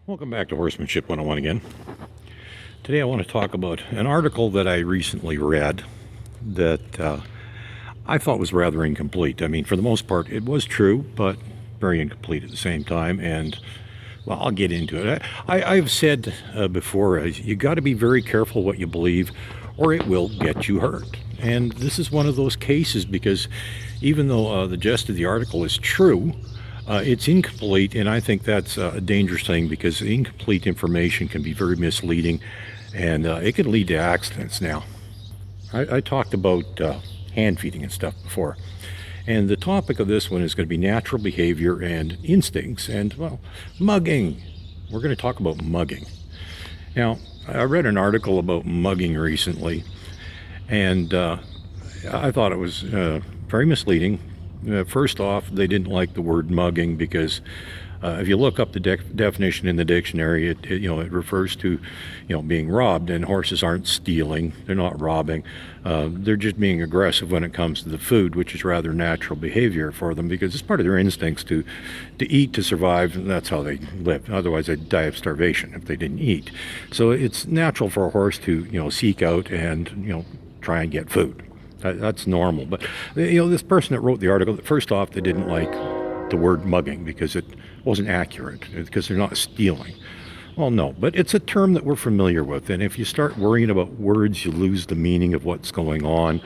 Welcome back to Horsemanship 101 again. Today I want to talk about an article that I recently read that I thought was rather incomplete. I mean, for the most part, it was true, but very incomplete at the same time. And, well, I'll get into it. I've said before, you got to be very careful what you believe, or it will get you hurt. And this is one of those cases because even though the gist of the article is true, it's incomplete, and I think that's a dangerous thing because incomplete information can be very misleading, and it can lead to accidents. Now, I talked about hand feeding and stuff before, and the topic of this one is going to be natural behavior and instincts, and, well, mugging. We're going to talk about mugging. Now, I read an article about mugging recently, and I thought it was very misleading. First off, they didn't like the word mugging because if you look up the definition in the dictionary, it refers to being robbed, and horses aren't stealing. They're not robbing. They're just being aggressive when it comes to the food, which is rather natural behavior for them because it's part of their instincts to eat to survive, and that's how they live. Otherwise, they'd die of starvation if they didn't eat. So it's natural for a horse to seek out and try and get food. That's normal. But this person that wrote the article, first off, they didn't like the word mugging because it wasn't accurate, because they're not stealing. Well, no, but it's a term that we're familiar with, and if you start worrying about words, you lose the meaning of what's going on.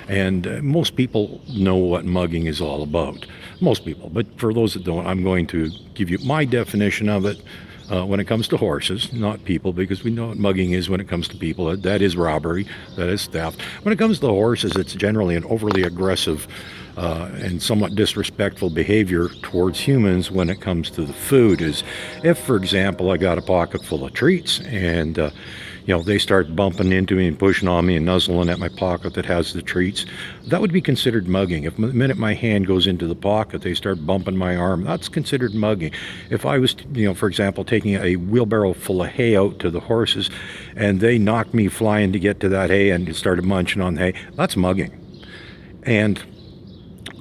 And most people know what mugging is all about. Most people. But for those that don't, I'm going to give you my definition of it. When it comes to horses, not people, because we know what mugging is when it comes to people. That is robbery, that is theft. When it comes to horses, it's generally an overly aggressive and somewhat disrespectful behavior towards humans when it comes to the food. Is if, for example, I got a pocket full of treats and they start bumping into me and pushing on me and nuzzling at my pocket that has the treats, that would be considered mugging. If the minute my hand goes into the pocket, they start bumping my arm, that's considered mugging. If I was, for example, taking a wheelbarrow full of hay out to the horses and they knocked me flying to get to that hay and started munching on the hay, that's mugging. And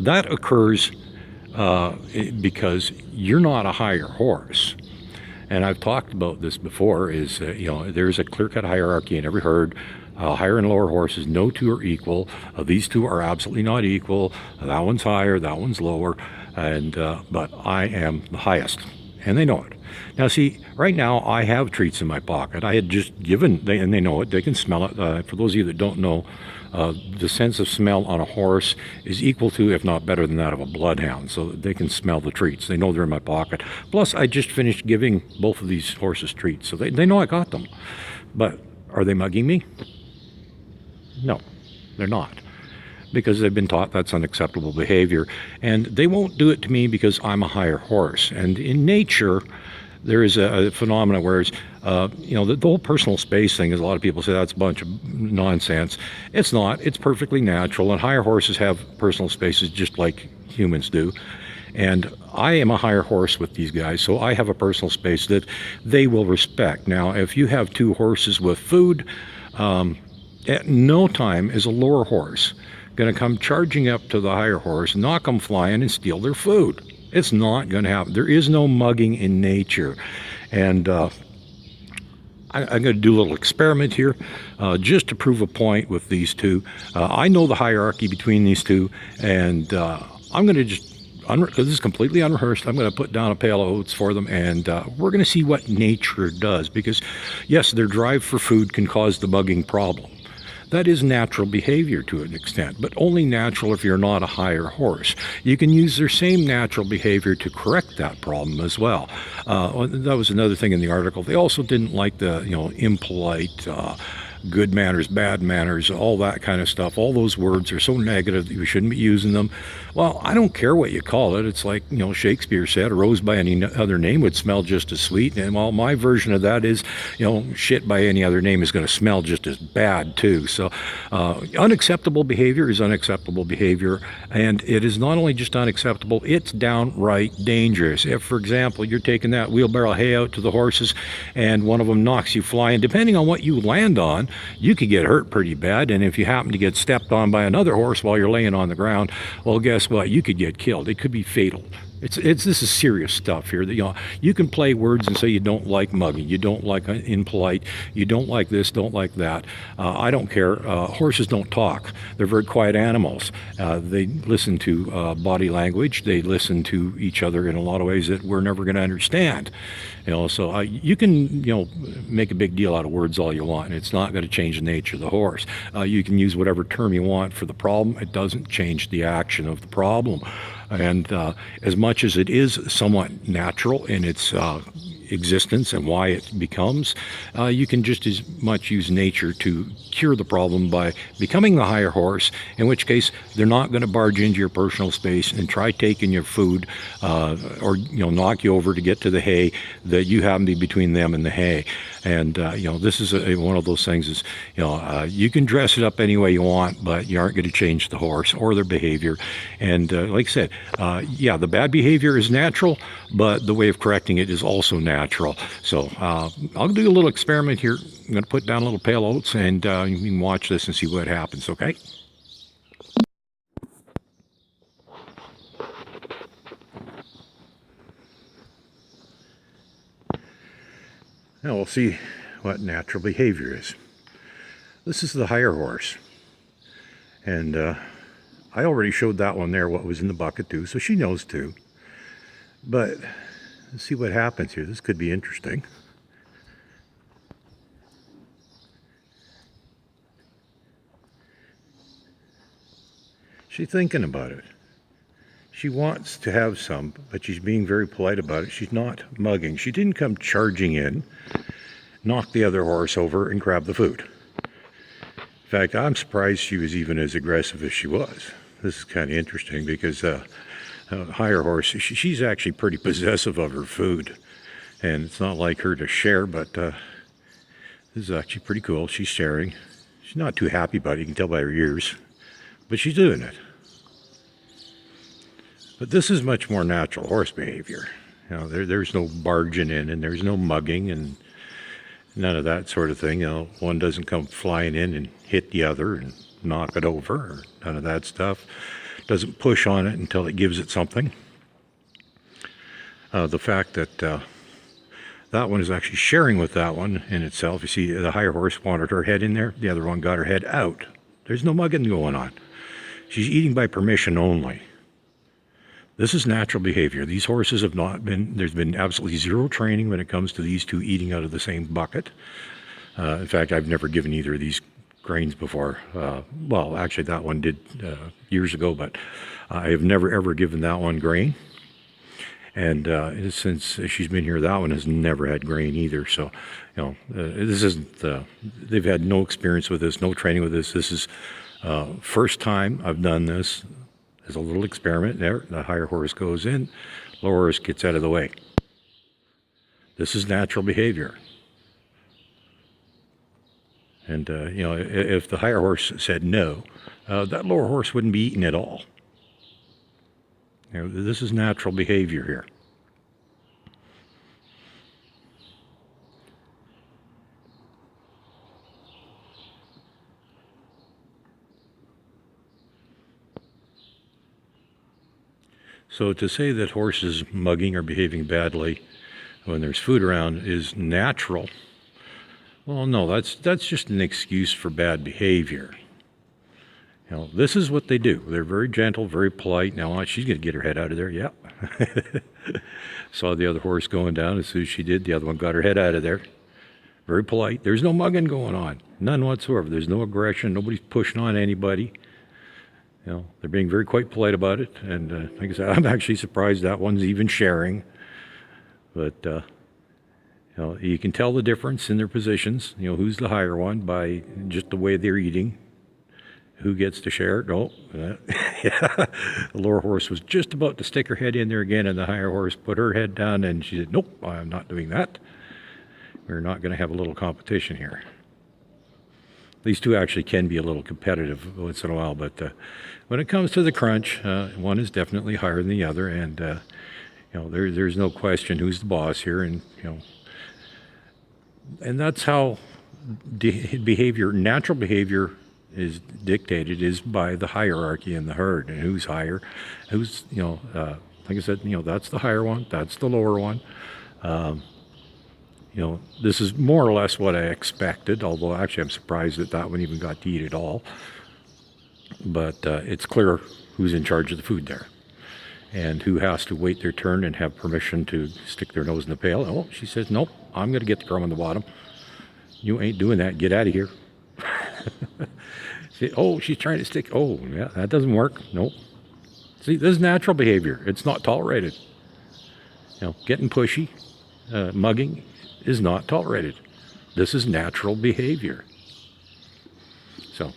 that occurs because you're not a higher horse. And I've talked about this before, is, there's a clear-cut hierarchy in every herd. Higher and lower horses, no two are equal. These two are absolutely not equal. That one's higher, that one's lower, but I am the highest, and they know it. Now, see, right now I have treats in my pocket. I had just given, and they know it, they can smell it. For those of you that don't know, the sense of smell on a horse is equal to, if not better than that of a bloodhound, so they can smell the treats. They know they're in my pocket. Plus, I just finished giving both of these horses treats, so they know I got them. But are they mugging me? No, they're not, because they've been taught that's unacceptable behavior, and they won't do it to me because I'm a higher horse. And in nature, there is a phenomenon where it's, the whole personal space thing, is a lot of people say that's a bunch of nonsense. It's not. It's perfectly natural, and higher horses have personal spaces just like humans do. And I am a higher horse with these guys, so I have a personal space that they will respect. Now, if you have two horses with food, at no time is a lower horse going to come charging up to the higher horse, knock them flying, and steal their food. It's not going to happen. There is no mugging in nature. And I'm going to do a little experiment here just to prove a point with these two. I know the hierarchy between these two, and I'm going to just, because this is completely unrehearsed, I'm going to put down a pail of oats for them, and we're going to see what nature does. Because, yes, their drive for food can cause the mugging problem. That is natural behavior to an extent, but only natural if you're not a higher horse. You can use their same natural behavior to correct that problem as well. That was another thing in the article. They also didn't like the, impolite, good manners, bad manners, all that kind of stuff. All those words are so negative that you shouldn't be using them. Well, I don't care what you call it. It's like, Shakespeare said, a rose by any other name would smell just as sweet. And well, my version of that is, shit by any other name is going to smell just as bad too. So unacceptable behavior is unacceptable behavior. And it is not only just unacceptable, it's downright dangerous. If, for example, you're taking that wheelbarrow hay out to the horses and one of them knocks you flying, depending on what you land on, you could get hurt pretty bad. And if you happen to get stepped on by another horse while you're laying on the ground, well, guess what? You could get killed. It could be fatal. This is serious stuff here. You can play words and say you don't like mugging, you don't like impolite, you don't like this, don't like that. I don't care. Horses don't talk. They're very quiet animals. They listen to body language. They listen to each other in a lot of ways that we're never going to understand. So you can make a big deal out of words all you want, and it's not going to change the nature of the horse. You can use whatever term you want for the problem. It doesn't change the action of the problem. And as much as it is somewhat natural in its existence and why it becomes, you can just as much use nature to cure the problem by becoming the higher horse, in which case they're not going to barge into your personal space and try taking your food or knock you over to get to the hay that you happen to be between them and the hay. And this is one of those things is you can dress it up any way you want, but you aren't going to change the horse or their behavior. And like I said, yeah, the bad behavior is natural, but the way of correcting it is also natural. So I'll do a little experiment here. I'm going to put down a little pale oats, and you can watch this and see what happens, okay? Now we'll see what natural behavior is. This is the higher horse. And I already showed that one there what was in the bucket too, so she knows too. But let's see what happens here. This could be interesting. She's thinking about it. She wants to have some, but she's being very polite about it. She's not mugging. She didn't come charging in, knock the other horse over, and grab the food. In fact, I'm surprised she was even as aggressive as she was. This is kind of interesting because higher horse, she's actually pretty possessive of her food. And it's not like her to share, but this is actually pretty cool. She's sharing. She's not too happy about it, you can tell by her ears, but she's doing it. But this is much more natural horse behavior. There's no barging in, and there's no mugging, and none of that sort of thing. One doesn't come flying in and hit the other and knock it over, or none of that stuff. Doesn't push on it until it gives it something. The fact that that one is actually sharing with that one in itself. You see, the higher horse wanted her head in there. The other one got her head out. There's no mugging going on. She's eating by permission only. This is natural behavior. These horses have not been, there's been absolutely zero training when it comes to these two eating out of the same bucket. In fact, I've never given either of these grains before. Well, actually that one did years ago, but I have never ever given that one grain. And since she's been here, that one has never had grain either. So, this isn't, they've had no experience with this, no training with this. This is first time I've done this. There's a little experiment there. The higher horse goes in, lower horse gets out of the way. This is natural behavior. And, if the higher horse said no, that lower horse wouldn't be eaten at all. This is natural behavior here. So to say that horses mugging or behaving badly when there's food around is natural, well, no, that's just an excuse for bad behavior. This is what they do. They're very gentle, very polite. Now, she's going to get her head out of there. Yep. Saw the other horse going down. As soon as she did, the other one got her head out of there. Very polite. There's no mugging going on. None whatsoever. There's no aggression. Nobody's pushing on anybody. They're being very quite polite about it. And like I said, I'm actually surprised that one's even sharing. But, you can tell the difference in their positions. Who's the higher one by just the way they're eating. Who gets to share? No. Yeah. The lower horse was just about to stick her head in there again, and the higher horse put her head down, and she said, nope, I'm not doing that. We're not going to have a little competition here. These two actually can be a little competitive once in a while, but when it comes to the crunch, one is definitely higher than the other, and there's no question who's the boss here, and and that's how behavior, natural behavior, is dictated is by the hierarchy in the herd, and who's higher, who's Like I said, that's the higher one, that's the lower one. This is more or less what I expected, although actually I'm surprised that that one even got to eat at all. But it's clear who's in charge of the food there and who has to wait their turn and have permission to stick their nose in the pail. Oh, she says, nope, I'm going to get the crumb on the bottom. You ain't doing that. Get out of here. See, oh, she's trying to stick. Oh, yeah, that doesn't work. Nope. See, this is natural behavior. It's not tolerated. Getting pushy, mugging is not tolerated. This is natural behavior. So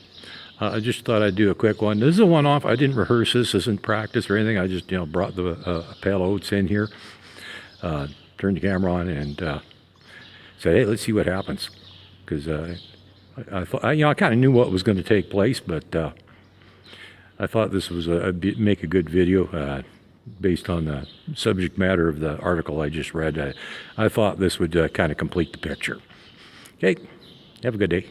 I just thought I'd do a quick one. This is a one-off. I didn't rehearse this. This isn't practice or anything. I just, brought the pail of oats in here, turned the camera on, and said, hey, let's see what happens. Because I thought, I kind of knew what was going to take place, but I thought this was make a good video based on the subject matter of the article I just read. I thought this would kind of complete the picture. Okay, have a good day.